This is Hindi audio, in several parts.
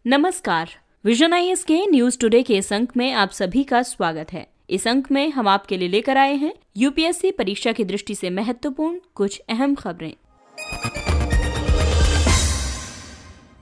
नमस्कार। विजन आईएएस के न्यूज टुडे के इस अंक में आप सभी का स्वागत है। इस अंक में हम आपके लिए लेकर आए हैं यूपीएससी परीक्षा की दृष्टि से महत्वपूर्ण कुछ अहम खबरें।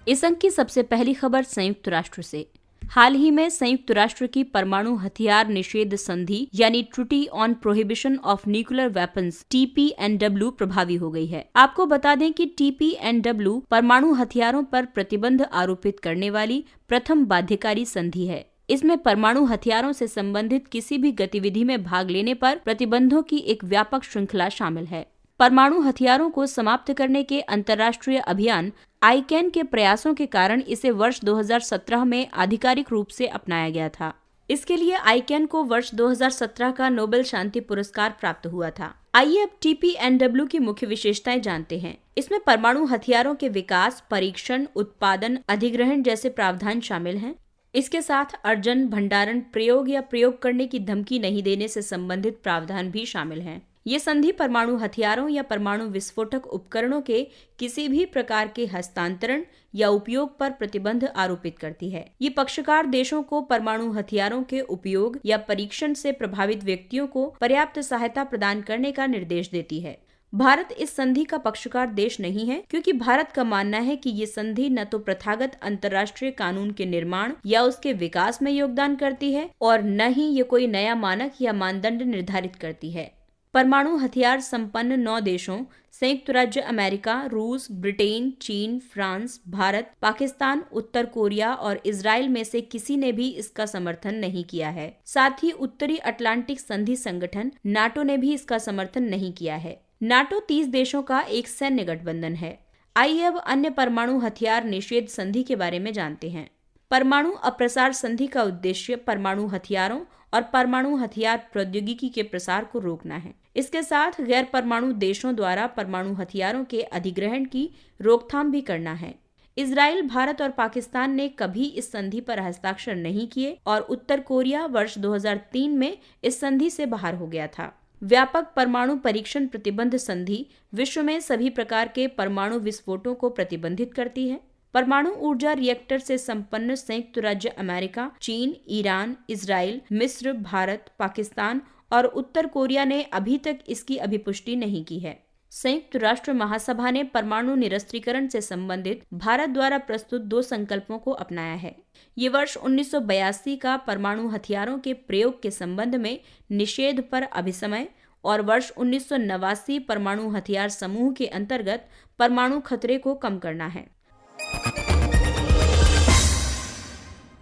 इस अंक की सबसे पहली खबर संयुक्त राष्ट्र से। हाल ही में संयुक्त राष्ट्र की परमाणु हथियार निषेध संधि यानी treaty on prohibition of nuclear weapons TPNW प्रभावी हो गई है। आपको बता दें कि TPNW परमाणु हथियारों पर प्रतिबंध आरोपित करने वाली प्रथम बाध्यकारी संधि है। इसमें परमाणु हथियारों से संबंधित किसी भी गतिविधि में भाग लेने पर प्रतिबंधों की एक व्यापक श्रृंखला शामिल है। परमाणु हथियारों को समाप्त करने के अंतर्राष्ट्रीय अभियान आईकैन के प्रयासों के कारण इसे वर्ष 2017 में आधिकारिक रूप से अपनाया गया था। इसके लिए आईकैन को वर्ष 2017 का नोबेल शांति पुरस्कार प्राप्त हुआ था। आइए अब TPNW की मुख्य विशेषताएं जानते हैं। इसमें परमाणु हथियारों के विकास, परीक्षण, उत्पादन, अधिग्रहण जैसे प्रावधान शामिल हैं। इसके साथ अर्जन, भंडारण, प्रयोग या प्रयोग करने की धमकी नहीं देने से संबंधित प्रावधान भी शामिल हैं। ये संधि परमाणु हथियारों या परमाणु विस्फोटक उपकरणों के किसी भी प्रकार के हस्तांतरण या उपयोग पर प्रतिबंध आरोपित करती है। ये पक्षकार देशों को परमाणु हथियारों के उपयोग या परीक्षण से प्रभावित व्यक्तियों को पर्याप्त सहायता प्रदान करने का निर्देश देती है। भारत इस संधि का पक्षकार देश नहीं है, क्योंकि भारत का मानना है कि ये संधि न तो प्रथागत अंतर्राष्ट्रीय कानून के निर्माण या उसके विकास में योगदान करती है और न ही ये कोई नया मानक या मानदंड निर्धारित करती है। परमाणु हथियार संपन्न 9 देशों संयुक्त राज्य अमेरिका, रूस, ब्रिटेन, चीन, फ्रांस, भारत, पाकिस्तान, उत्तर कोरिया और इजराइल में से किसी ने भी इसका समर्थन नहीं किया है। साथ ही उत्तरी अटलांटिक संधि संगठन नाटो ने भी इसका समर्थन नहीं किया है। नाटो 30 देशों का एक सैन्य गठबंधन है। आइए अब अन्य परमाणु हथियार निषेध संधि के बारे में जानते हैं। परमाणु अप्रसार संधि का उद्देश्य परमाणु हथियारों और परमाणु हथियार प्रौद्योगिकी के प्रसार को रोकना है। इसके साथ गैर परमाणु देशों द्वारा परमाणु हथियारों के अधिग्रहण की रोकथाम भी करना है। इजराइल, भारत और पाकिस्तान ने कभी इस संधि पर हस्ताक्षर नहीं किए और उत्तर कोरिया वर्ष 2003 में इस संधि से बाहर हो गया था। व्यापक परमाणु परीक्षण प्रतिबंध संधि विश्व में सभी प्रकार के परमाणु विस्फोटों को प्रतिबंधित करती है। परमाणु ऊर्जा रिएक्टर से संपन्न संयुक्त राज्य अमेरिका, चीन, ईरान, इजराइल, मिस्र, भारत, पाकिस्तान और उत्तर कोरिया ने अभी तक इसकी अभिपुष्टि नहीं की है। संयुक्त राष्ट्र महासभा ने परमाणु निरस्त्रीकरण से संबंधित भारत द्वारा प्रस्तुत 2 संकल्पों को अपनाया है। ये वर्ष 1982 का परमाणु हथियारों के प्रयोग के संबंध में निषेध पर अभिसमय और वर्ष 1989 परमाणु हथियार समूह के अंतर्गत परमाणु खतरे को कम करना है।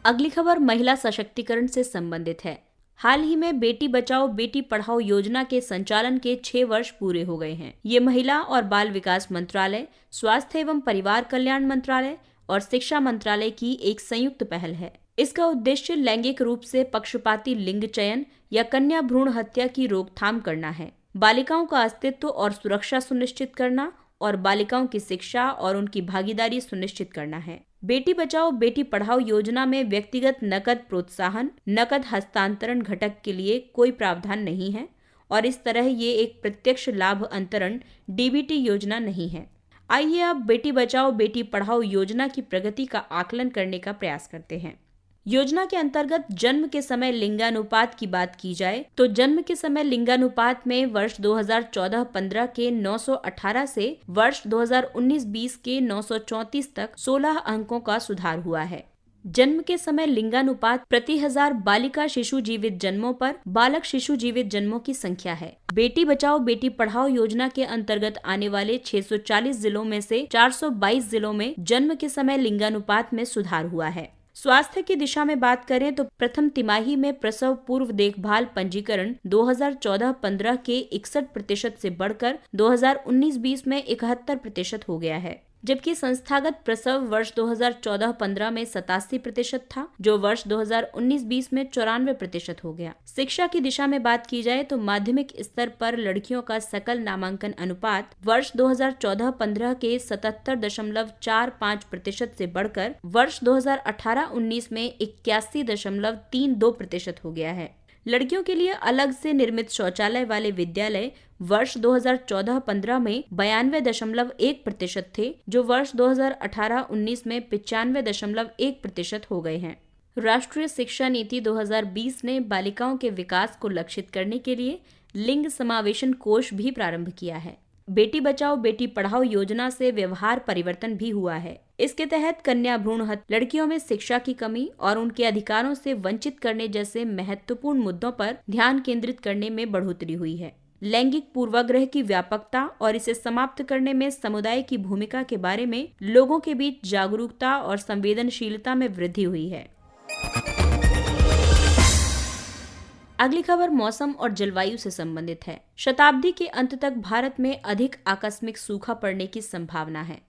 अगली खबर महिला सशक्तिकरण से संबंधित है। हाल ही में बेटी बचाओ बेटी पढ़ाओ योजना के संचालन के 6 वर्ष पूरे हो गए हैं। ये महिला और बाल विकास मंत्रालय, स्वास्थ्य एवं परिवार कल्याण मंत्रालय और शिक्षा मंत्रालय की एक संयुक्त पहल है। इसका उद्देश्य लैंगिक रूप से पक्षपाती लिंग चयन या कन्या भ्रूण हत्या की रोकथाम करना है, बालिकाओं का अस्तित्व और सुरक्षा सुनिश्चित करना और बालिकाओं की शिक्षा और उनकी भागीदारी सुनिश्चित करना है। बेटी बचाओ बेटी पढ़ाओ योजना में व्यक्तिगत नकद प्रोत्साहन, नकद हस्तांतरण घटक के लिए कोई प्रावधान नहीं है और इस तरह ये एक प्रत्यक्ष लाभ अंतरण DBT योजना नहीं है। आइए अब बेटी बचाओ बेटी पढ़ाओ योजना की प्रगति का आकलन करने का प्रयास करते हैं। योजना के अंतर्गत जन्म के समय लिंगानुपात की बात की जाए तो जन्म के समय लिंगानुपात में वर्ष 2014-15 के 918 से वर्ष 2019-20 के 934 तक 16 अंकों का सुधार हुआ है। जन्म के समय लिंगानुपात प्रति 1000 बालिका शिशु जीवित जन्मों पर बालक शिशु जीवित जन्मों की संख्या है। बेटी बचाओ बेटी पढ़ाओ योजना के अंतर्गत आने वाले 640 जिलों में से 422 जिलों में जन्म के समय लिंगानुपात में सुधार हुआ है। स्वास्थ्य की दिशा में बात करें तो प्रथम तिमाही में प्रसव पूर्व देखभाल पंजीकरण 2014-15 के 61% से बढ़कर 2019-20 में 71% हो गया है, जबकि संस्थागत प्रसव वर्ष 2014-15 में 87% था, जो वर्ष 2019-20 में 94% हो गया। शिक्षा की दिशा में बात की जाए तो माध्यमिक स्तर पर लड़कियों का सकल नामांकन अनुपात वर्ष 2014-15 के 77.45% से बढ़कर वर्ष 2018-19 में 81.32% हो गया है। लड़कियों के लिए अलग से निर्मित शौचालय वाले विद्यालय वर्ष 2014-15 में 92.1% थे, जो वर्ष 2018-19 में 95.1% हो गए हैं। राष्ट्रीय शिक्षा नीति 2020 ने बालिकाओं के विकास को लक्षित करने के लिए लिंग समावेशन कोष भी प्रारंभ किया है। बेटी बचाओ बेटी पढ़ाओ योजना से व्यवहार परिवर्तन भी हुआ है। इसके तहत कन्या भ्रूण हत्या, लड़कियों में शिक्षा की कमी और उनके अधिकारों से वंचित करने जैसे महत्वपूर्ण मुद्दों पर ध्यान केंद्रित करने में बढ़ोतरी हुई है। लैंगिक पूर्वाग्रह की व्यापकता और इसे समाप्त करने में समुदाय की भूमिका के बारे में लोगों के बीच जागरूकता और संवेदनशीलता में वृद्धि हुई है। अगली खबर मौसम और जलवायु से संबंधित है। शताब्दी के अंत तक भारत में अधिक आकस्मिक सूखा पड़ने की संभावना है।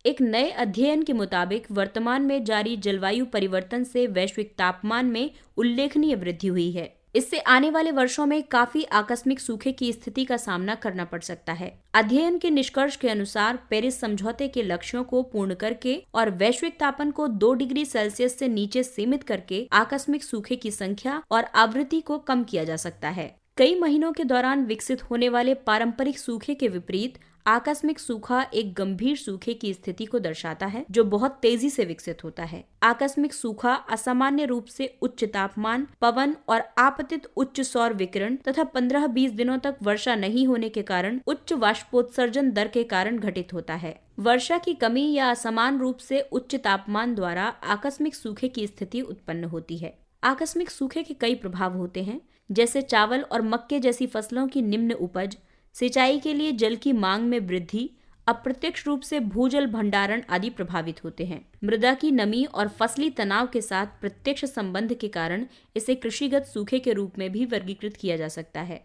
एक नए अध्ययन के मुताबिक वर्तमान में जारी जलवायु परिवर्तन से वैश्विक तापमान में उल्लेखनीय वृद्धि हुई है। इससे आने वाले वर्षों में काफी आकस्मिक सूखे की स्थिति का सामना करना पड़ सकता है। अध्ययन के निष्कर्ष के अनुसार पेरिस समझौते के लक्ष्यों को पूर्ण करके और वैश्विक तापमान को 2 डिग्री सेल्सियस से नीचे सीमित करके आकस्मिक सूखे की संख्या और आवृत्ति को कम किया जा सकता है। कई महीनों के दौरान विकसित होने वाले पारंपरिक सूखे के विपरीत आकस्मिक सूखा एक गंभीर सूखे की स्थिति को दर्शाता है, जो बहुत तेजी से विकसित होता है। आकस्मिक सूखा असामान्य रूप से उच्च तापमान, पवन और आपतित उच्च सौर विकिरण तथा 15-20 दिनों तक वर्षा नहीं होने के कारण उच्च वाष्पोत्सर्जन दर के कारण घटित होता है। वर्षा की कमी या असमान रूप से उच्च तापमान द्वारा आकस्मिक सूखे की स्थिति उत्पन्न होती है। आकस्मिक सूखे के कई प्रभाव होते हैं, जैसे चावल और मक्के जैसी फसलों की निम्न उपज, सिंचाई के लिए जल की मांग में वृद्धि, अप्रत्यक्ष रूप से भूजल भंडारण आदि प्रभावित होते हैं। मृदा की नमी और फसली तनाव के साथ प्रत्यक्ष संबंध के कारण इसे कृषिगत सूखे के रूप में भी वर्गीकृत किया जा सकता है।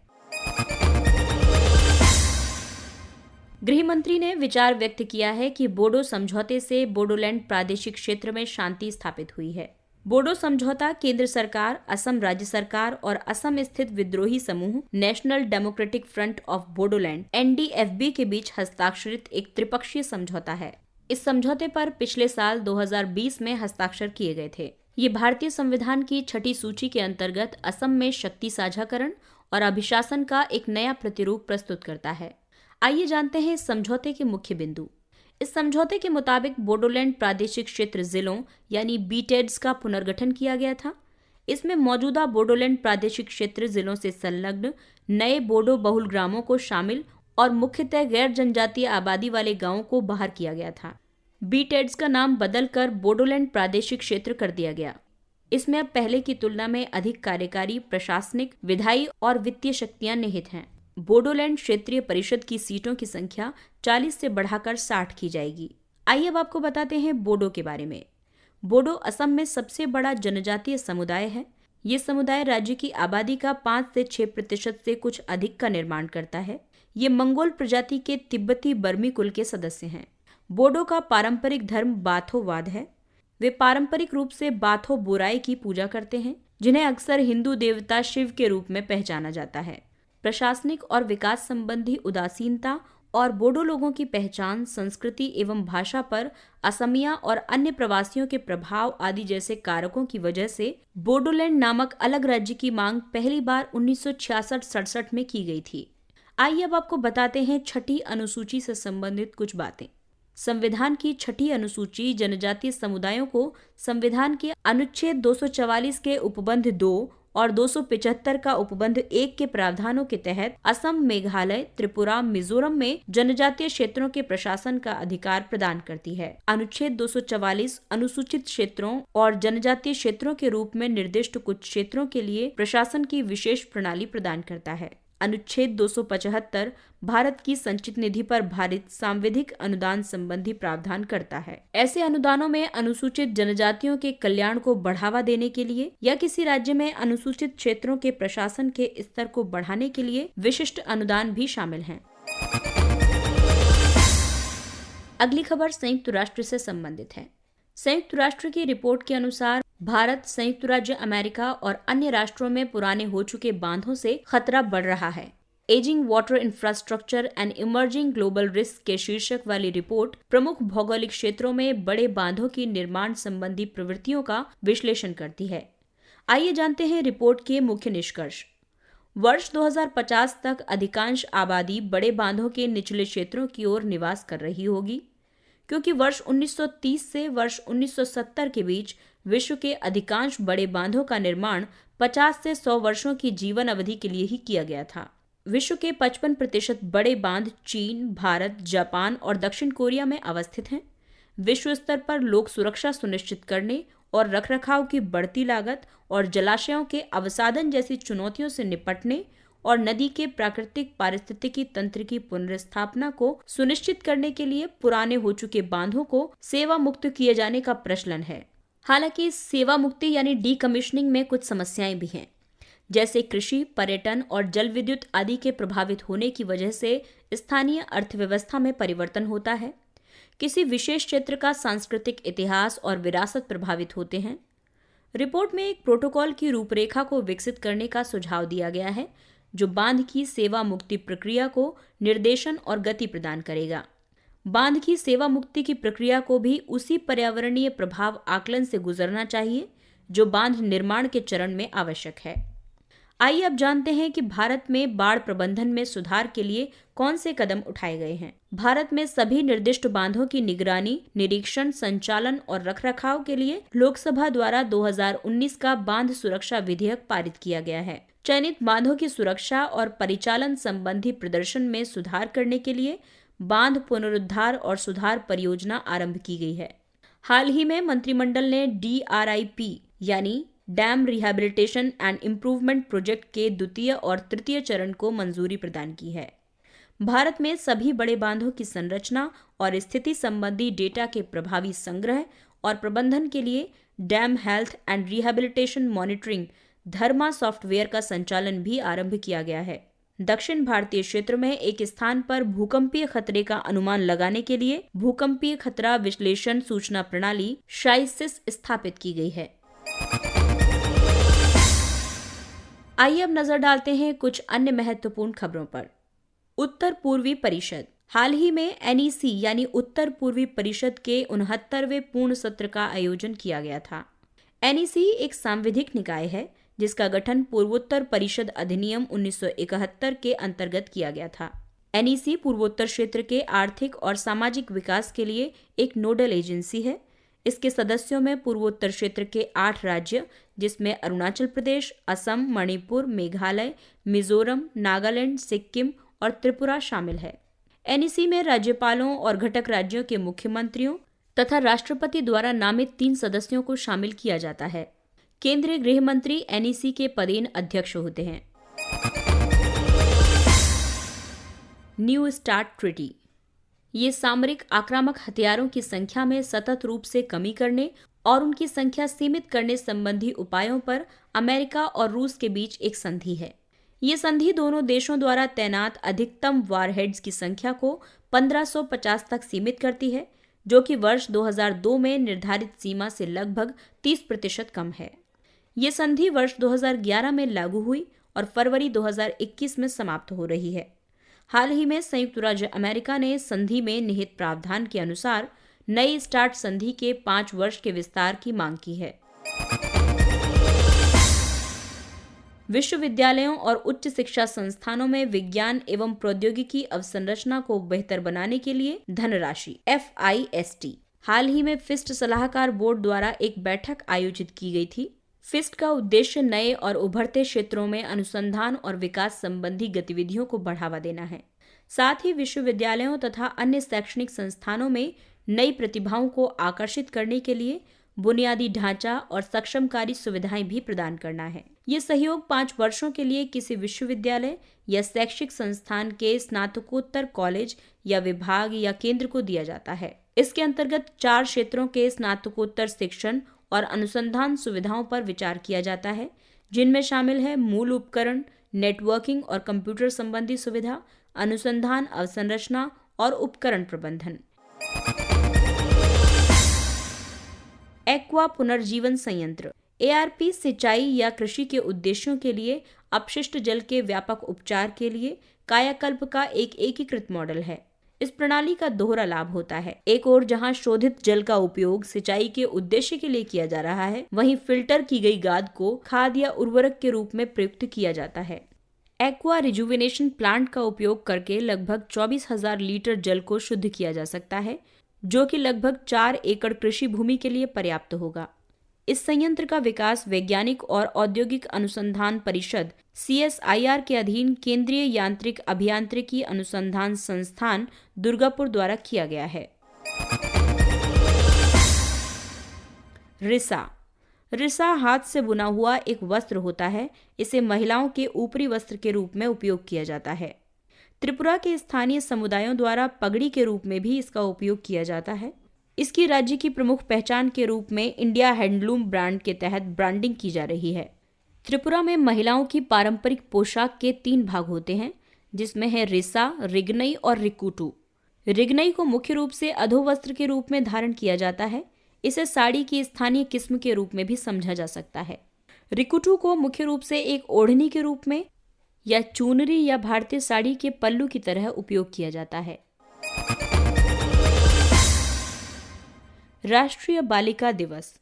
गृह मंत्री ने विचार व्यक्त किया है कि बोडो समझौते से बोडोलैंड प्रादेशिक क्षेत्र में शांति स्थापित हुई है। बोडो समझौता केंद्र सरकार, असम राज्य सरकार और असम स्थित विद्रोही समूह national democratic front of Bodoland (NDFB) के बीच हस्ताक्षरित एक त्रिपक्षीय समझौता है। इस समझौते पर पिछले साल 2020 में हस्ताक्षर किए गए थे। ये भारतीय संविधान की 6ठी सूची के अंतर्गत असम में शक्ति साझाकरण और अभिशासन का एक नया प्रतिरूप प्रस्तुत करता है। आइए जानते हैं इस समझौते के मुख्य बिंदु। इस समझौते के मुताबिक बोडोलैंड प्रादेशिक क्षेत्र जिलों यानी बीटेड्स का पुनर्गठन किया गया था। इसमें मौजूदा बोडोलैंड प्रादेशिक क्षेत्र जिलों से संलग्न नए बोडो बहुल ग्रामों को शामिल और मुख्यतः गैर जनजातीय आबादी वाले गांवों को बाहर किया गया था। बीटेड्स का नाम बदलकर बोडोलैंड प्रादेशिक क्षेत्र कर दिया गया। इसमें अब पहले की तुलना में अधिक कार्यकारी, प्रशासनिक, विधायी और वित्तीय शक्तियां निहित हैं। बोडोलैंड क्षेत्रीय परिषद की सीटों की संख्या 40 से बढ़ाकर 60 की जाएगी। आइए अब आपको बताते हैं बोडो के बारे में। बोडो असम में सबसे बड़ा जनजातीय समुदाय है। ये समुदाय राज्य की आबादी का 5 से 6% से कुछ अधिक का निर्माण करता है। ये मंगोल प्रजाति के तिब्बती बर्मी कुल के सदस्य हैं। बोडो का पारंपरिक धर्म बाथोवाद है। वे पारंपरिक रूप से बाथो बुराई की पूजा करते हैं, जिन्हें अक्सर हिंदू देवता शिव के रूप में पहचाना जाता है। प्रशासनिक और विकास संबंधी उदासीनता और बोडो लोगों की पहचान, संस्कृति एवं भाषा पर असमिया और अन्य प्रवासियों के प्रभाव आदि जैसे कारकों की वजह से बोडोलैंड नामक अलग राज्य की मांग पहली बार 1966-67 में की गई थी। आइए अब आपको बताते हैं 6ठी अनुसूची से संबंधित कुछ बातें। संविधान की 6ठी अनुसूची जनजातीय समुदायों को संविधान के अनुच्छेद 244 के उपबंध 2 और 275 का उपबंध 1 के प्रावधानों के तहत असम, मेघालय, त्रिपुरा, मिजोरम में जनजातीय क्षेत्रों के प्रशासन का अधिकार प्रदान करती है। अनुच्छेद 244 अनुसूचित क्षेत्रों और जनजातीय क्षेत्रों के रूप में निर्दिष्ट कुछ क्षेत्रों के लिए प्रशासन की विशेष प्रणाली प्रदान करता है। अनुच्छेद 275 भारत की संचित निधि पर भारित सांविधिक अनुदान संबंधी प्रावधान करता है। ऐसे अनुदानों में अनुसूचित जनजातियों के कल्याण को बढ़ावा देने के लिए या किसी राज्य में अनुसूचित क्षेत्रों के प्रशासन के स्तर को बढ़ाने के लिए विशिष्ट अनुदान भी शामिल हैं। अगली खबर संयुक्त राष्ट्र से संबंधित है। संयुक्त राष्ट्र की रिपोर्ट के अनुसार भारत, संयुक्त राज्य अमेरिका और अन्य राष्ट्रों में पुराने हो चुके बांधों से खतरा बढ़ रहा है। Ageing water infrastructure and emerging global risk के शीर्षक वाली रिपोर्ट प्रमुख भौगोलिक क्षेत्रों में बड़े बांधों की निर्माण संबंधी प्रवृत्तियों का विश्लेषण करती है। आइए जानते हैं रिपोर्ट के मुख्य निष्कर्ष। वर्ष 2050 तक अधिकांश आबादी बड़े बांधों के निचले क्षेत्रों की ओर निवास कर रही होगी, क्योंकि वर्ष 1930 से वर्ष 1970 के बीच विश्व के अधिकांश बड़े बांधों का निर्माण 50 से 100 वर्षों की जीवन अवधि के लिए ही किया गया था। विश्व के 55% बड़े बांध चीन, भारत, जापान और दक्षिण कोरिया में अवस्थित हैं। विश्व स्तर पर लोग सुरक्षा सुनिश्चित करने और रखरखाव की बढ़ती लागत और जलाशयों के अवसादन जैसी चुनौतियों से निपटने और नदी के प्राकृतिक पारिस्थितिकी तंत्र की पुनर्स्थापना को सुनिश्चित करने के लिए पुराने हो चुके बांधों को सेवा मुक्त किए जाने का प्रचलन है। हालांकि सेवा मुक्ति यानी डीकमीशनिंग में कुछ समस्याएं भी हैं, जैसे कृषि, पर्यटन और जल विद्युत आदि के प्रभावित होने की वजह से स्थानीय अर्थव्यवस्था में परिवर्तन होता है। किसी विशेष क्षेत्र का सांस्कृतिक इतिहास और विरासत प्रभावित होते हैं। रिपोर्ट में एक प्रोटोकॉल की रूपरेखा को विकसित करने का सुझाव दिया गया है, जो बांध की सेवा मुक्ति प्रक्रिया को निर्देशन और गति प्रदान करेगा। बांध की सेवा मुक्ति की प्रक्रिया को भी उसी पर्यावरणीय प्रभाव आकलन से गुजरना चाहिए जो बांध निर्माण के चरण में आवश्यक है। आइए अब जानते हैं कि भारत में बाढ़ प्रबंधन में सुधार के लिए कौन से कदम उठाए गए हैं। भारत में सभी निर्दिष्ट बांधों की निगरानी, निरीक्षण, संचालन और रखरखाव के लिए लोकसभा द्वारा 2019 का बांध सुरक्षा विधेयक पारित किया गया है। चयनित बांधों की सुरक्षा और परिचालन संबंधी प्रदर्शन में सुधार करने के लिए बांध पुनरुद्धार और सुधार परियोजना आरंभ की गई है। हाल ही में मंत्रिमंडल ने DRIP यानी dam rehabilitation and improvement project के द्वितीय और तृतीय चरण को मंजूरी प्रदान की है। भारत में सभी बड़े बांधों की संरचना और स्थिति संबंधी डेटा के प्रभावी संग्रह और प्रबंधन के लिए dam health and rehabilitation monitoring Dharma software का संचालन भी आरंभ किया गया है। दक्षिण भारतीय क्षेत्र में एक स्थान पर भूकंपीय खतरे का अनुमान लगाने के लिए भूकंपीय खतरा विश्लेषण सूचना प्रणाली शाइसिस स्थापित की गई है। आइए अब नजर डालते हैं कुछ अन्य महत्वपूर्ण खबरों पर। उत्तर पूर्वी परिषद। हाल ही में NEC यानी उत्तर पूर्वी परिषद के 69वें पूर्ण सत्र का आयोजन किया गया था। NEC एक सांविधिक निकाय है जिसका गठन पूर्वोत्तर परिषद अधिनियम 1971 के अंतर्गत किया गया था। NEC पूर्वोत्तर क्षेत्र के आर्थिक और सामाजिक विकास के लिए एक नोडल एजेंसी है। इसके सदस्यों में पूर्वोत्तर क्षेत्र के 8 राज्य, जिसमें अरुणाचल प्रदेश, असम, मणिपुर, मेघालय, मिजोरम, नागालैंड, सिक्किम और त्रिपुरा शामिल है। NEC में राज्यपालों और घटक राज्यों के मुख्यमंत्रियों तथा राष्ट्रपति द्वारा नामित 3 सदस्यों को शामिल किया जाता है। केंद्रीय गृह मंत्री NEC के पदेन अध्यक्ष होते हैं। New start treaty. ये सामरिक आक्रामक हथियारों की संख्या में सतत रूप से कमी करने और उनकी संख्या सीमित करने संबंधी उपायों पर अमेरिका और रूस के बीच एक संधि है। ये संधि दोनों देशों द्वारा तैनात अधिकतम वारहेड्स की संख्या को 1550 तक सीमित करती है, जो कि वर्ष 2002 में निर्धारित सीमा से लगभग 30% कम है। ये संधि वर्ष 2011 में लागू हुई और फरवरी 2021 में समाप्त हो रही है। हाल ही में संयुक्त राज्य अमेरिका ने संधि में निहित प्रावधान के अनुसार नई स्टार्ट संधि के 5 वर्ष के विस्तार की मांग की है। विश्वविद्यालयों और उच्च शिक्षा संस्थानों में विज्ञान एवं प्रौद्योगिकी अवसंरचना को बेहतर बनाने के लिए धनराशि FIST। हाल ही में FIST सलाहकार बोर्ड द्वारा एक बैठक आयोजित की गई थी। FIST का उद्देश्य नए और उभरते क्षेत्रों में अनुसंधान और विकास संबंधी गतिविधियों को बढ़ावा देना है। साथ ही विश्वविद्यालयों तथा अन्य शैक्षणिक संस्थानों में नई प्रतिभाओं को आकर्षित करने के लिए बुनियादी ढांचा और सक्षमकारी सुविधाएं भी प्रदान करना है। ये सहयोग 5 वर्षों के लिए किसी विश्वविद्यालय या शैक्षिक संस्थान के स्नातकोत्तर कॉलेज या विभाग या केंद्र को दिया जाता है। इसके अंतर्गत 4 क्षेत्रों के स्नातकोत्तर शिक्षण और अनुसंधान सुविधाओं पर विचार किया जाता है, जिनमें शामिल है मूल उपकरण, नेटवर्किंग और कंप्यूटर संबंधी सुविधा, अनुसंधान अवसंरचना और उपकरण प्रबंधन। एक्वा पुनर्जीवन संयंत्र ARP सिंचाई या कृषि के उद्देश्यों के लिए अपशिष्ट जल के व्यापक उपचार के लिए कायाकल्प का एक एकीकृत मॉडल है। इस प्रणाली का दोहरा लाभ होता है। एक ओर जहां शोधित जल का उपयोग सिंचाई के उद्देश्य के लिए किया जा रहा है, वहीं फिल्टर की गई गाद को खाद या उर्वरक के रूप में प्रयुक्त किया जाता है। एक्वा रिजुविनेशन प्लांट का उपयोग करके लगभग 24,000 लीटर जल को शुद्ध किया जा सकता है, जो कि लगभग 4 एकड़ कृषि भूमि के लिए पर्याप्त होगा। इस संयंत्र का विकास वैज्ञानिक और औद्योगिक अनुसंधान परिषद CSIR के अधीन केंद्रीय यांत्रिक अभियांत्रिकी अनुसंधान संस्थान दुर्गापुर द्वारा किया गया है। रिसा। रिसा हाथ से बुना हुआ एक वस्त्र होता है। इसे महिलाओं के ऊपरी वस्त्र के रूप में उपयोग किया जाता है। त्रिपुरा के स्थानीय समुदायों द्वारा पगड़ी के रूप में भी इसका उपयोग किया जाता है। इसकी राज्य की प्रमुख पहचान के रूप में इंडिया हैंडलूम ब्रांड के तहत ब्रांडिंग की जा रही है। त्रिपुरा में महिलाओं की पारंपरिक पोशाक के 3 भाग होते हैं, जिसमें है रिसा, रिगनई और रिकुटू। रिगनई को मुख्य रूप से अधोवस्त्र के रूप में धारण किया जाता है। इसे साड़ी की स्थानीय किस्म के रूप में भी समझा जा सकता है। रिकुटू को मुख्य रूप से एक ओढ़नी के रूप में या चुनरी या भारतीय साड़ी के पल्लू की तरह उपयोग किया जाता है। राष्ट्रीय बालिका दिवस।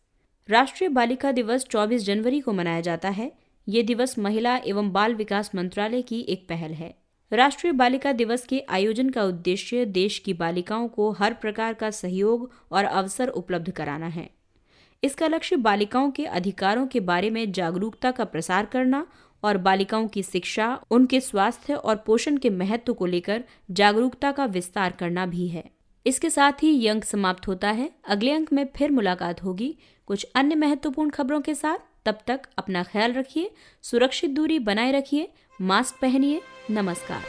राष्ट्रीय बालिका दिवस 24 जनवरी को मनाया जाता है। ये दिवस महिला एवं बाल विकास मंत्रालय की एक पहल है। राष्ट्रीय बालिका दिवस के आयोजन का उद्देश्य देश की बालिकाओं को हर प्रकार का सहयोग और अवसर उपलब्ध कराना है। इसका लक्ष्य बालिकाओं के अधिकारों के बारे में जागरूकता का प्रसार करना और बालिकाओं की शिक्षा, उनके स्वास्थ्य और पोषण के महत्व को लेकर जागरूकता का विस्तार करना भी है। इसके साथ ही ये अंक समाप्त होता है। अगले अंक में फिर मुलाकात होगी कुछ अन्य महत्वपूर्ण खबरों के साथ। तब तक अपना ख्याल रखिए, सुरक्षित दूरी बनाए रखिए, मास्क पहनिए। नमस्कार।